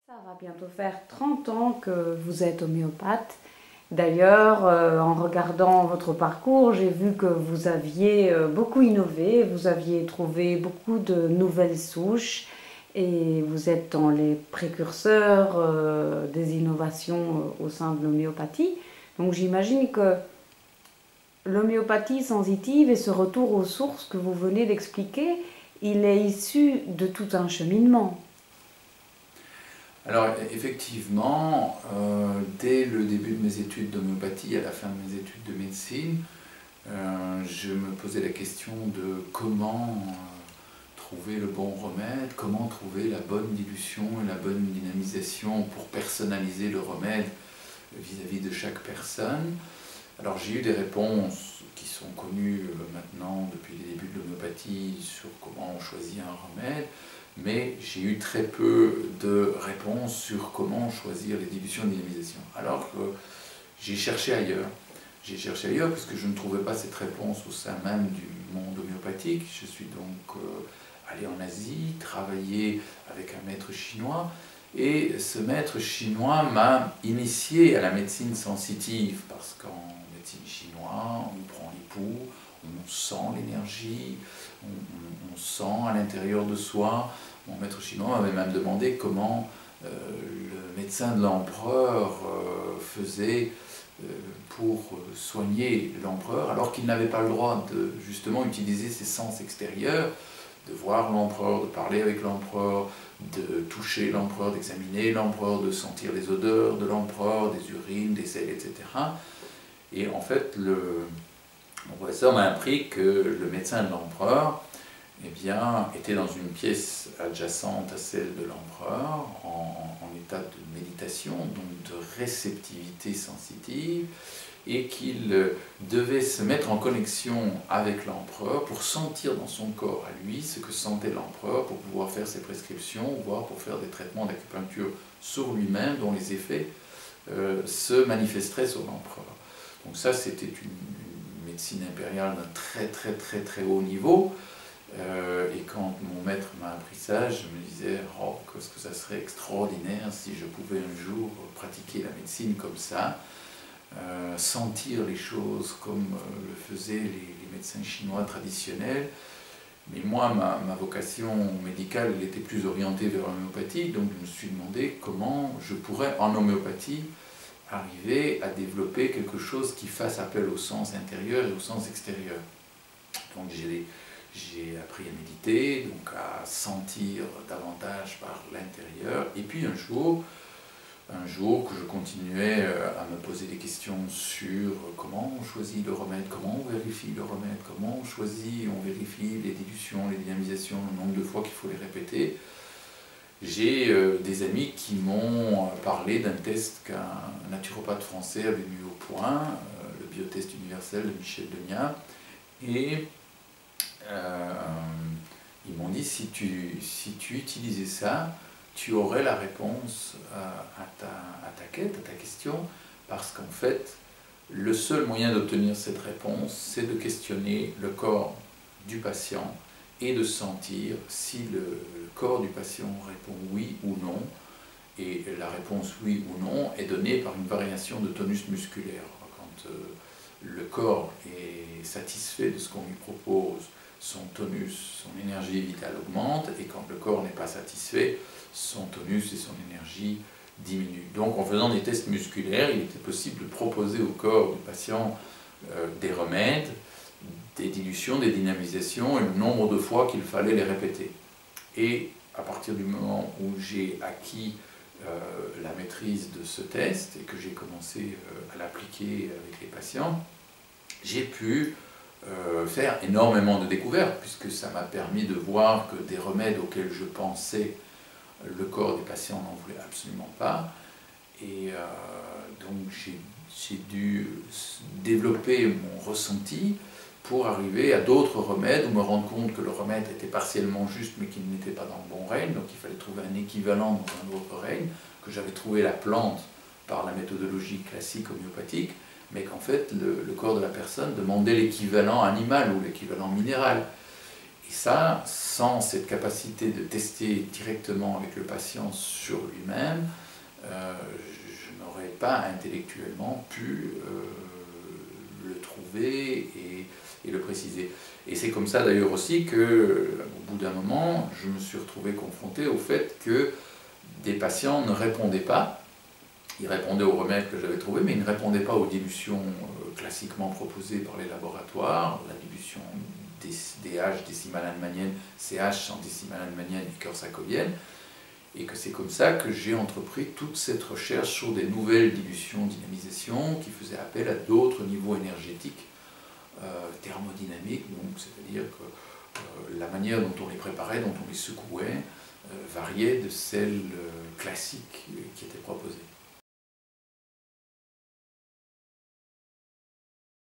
Ça va bientôt faire 30 ans que vous êtes homéopathe. D'ailleurs, en regardant votre parcours, j'ai vu que vous aviez beaucoup innové, vous aviez trouvé beaucoup de nouvelles souches et vous êtes dans les précurseurs des innovations au sein de l'homéopathie. Donc j'imagine que l'homéopathie sensitive et ce retour aux sources que vous venez d'expliquer, il est issu de tout un cheminement. Alors effectivement, dès le début de mes études d'homéopathie, à la fin de mes études de médecine, je me posais la question de comment trouver le bon remède, comment trouver la bonne dilution et la bonne dynamisation pour personnaliser le remède vis-à-vis de chaque personne. Alors j'ai eu des réponses qui sont connues maintenant depuis les débuts de l'homéopathie sur comment on choisit un remède, mais j'ai eu très peu de réponses sur comment choisir les dilutions et dynamisations. Alors que j'ai cherché ailleurs. J'ai cherché ailleurs parce que je ne trouvais pas cette réponse au sein même du monde homéopathique. Je suis donc allé en Asie, travailler avec un maître chinois, et ce maître chinois m'a initié à la médecine sensitive, parce qu'en médecine chinoise, on prend les pouls, on sent l'énergie, on sent à l'intérieur de soi. Mon maître chinois m'avait même demandé comment le médecin de l'empereur faisait pour soigner l'empereur, alors qu'il n'avait pas le droit de justement utiliser ses sens extérieurs, de voir l'empereur, de parler avec l'empereur, de toucher l'empereur, d'examiner l'empereur, de sentir les odeurs de l'empereur, des urines, des selles, etc. Et en fait, mon professeur m'a appris que le médecin de l'empereur était dans une pièce adjacente à celle de l'empereur, en état de méditation, donc de réceptivité sensitive, et qu'il devait se mettre en connexion avec l'empereur pour sentir dans son corps à lui ce que sentait l'empereur, pour pouvoir faire ses prescriptions, voire pour faire des traitements d'acupuncture sur lui-même dont les effets se manifesteraient sur l'empereur. Donc ça, c'était une médecine impériale d'un très haut niveau. Et quand mon maître m'a appris ça, je me disais « Oh, qu'est-ce que ça serait extraordinaire si je pouvais un jour pratiquer la médecine comme ça ». Sentir les choses comme le faisaient les médecins chinois traditionnels. Mais moi, ma vocation médicale, elle était plus orientée vers l'homéopathie, donc je me suis demandé comment je pourrais, en homéopathie, arriver à développer quelque chose qui fasse appel au sens intérieur et au sens extérieur. Donc j'ai appris à méditer, donc à sentir davantage par l'intérieur, et puis un jour que je continuais à me poser des questions sur comment on choisit le remède, comment on vérifie le remède, comment on choisit, on vérifie les dilutions, les dynamisations, le nombre de fois qu'il faut les répéter. J'ai des amis qui m'ont parlé d'un test qu'un naturopathe français avait mis au point, le biotest universel de Michel Denia, et ils m'ont dit si tu utilisais ça, tu aurais la réponse à ta quête, à ta question, parce qu'en fait, le seul moyen d'obtenir cette réponse, c'est de questionner le corps du patient et de sentir si le corps du patient répond oui ou non. Et la réponse oui ou non est donnée par une variation de tonus musculaire. Quand le corps est satisfait de ce qu'on lui propose, son tonus, son énergie vitale augmente, et quand le corps n'est pas satisfait, son tonus et son énergie diminuent. Donc en faisant des tests musculaires, il était possible de proposer au corps du patient des remèdes, des dilutions, des dynamisations, et le nombre de fois qu'il fallait les répéter. Et à partir du moment où j'ai acquis la maîtrise de ce test, et que j'ai commencé à l'appliquer avec les patients, j'ai pu faire énormément de découvertes, puisque ça m'a permis de voir que des remèdes auxquels je pensais le corps du patient n'en voulait absolument pas. Et donc j'ai dû développer mon ressenti pour arriver à d'autres remèdes, ou me rendre compte que le remède était partiellement juste mais qu'il n'était pas dans le bon règne, donc il fallait trouver un équivalent dans un autre règne, que j'avais trouvé la plante par la méthodologie classique homéopathique, mais qu'en fait le corps de la personne demandait l'équivalent animal ou l'équivalent minéral. Et ça, sans cette capacité de tester directement avec le patient sur lui-même, je n'aurais pas intellectuellement pu le trouver et le préciser. Et c'est comme ça d'ailleurs aussi que, au bout d'un moment, je me suis retrouvé confronté au fait que des patients ne répondaient pas. Ils répondaient aux remèdes que j'avais trouvés, mais ils ne répondaient pas aux dilutions classiquement proposées par les laboratoires, la dilution DH, décimale allemandienne, CH en décimale allemandienne et cursacovienne. Et que c'est comme ça que j'ai entrepris toute cette recherche sur des nouvelles dilutions, dynamisation, qui faisaient appel à d'autres niveaux énergétiques, thermodynamiques, c'est-à-dire que la manière dont on les préparait, dont on les secouait, variait de celle classique qui était proposée.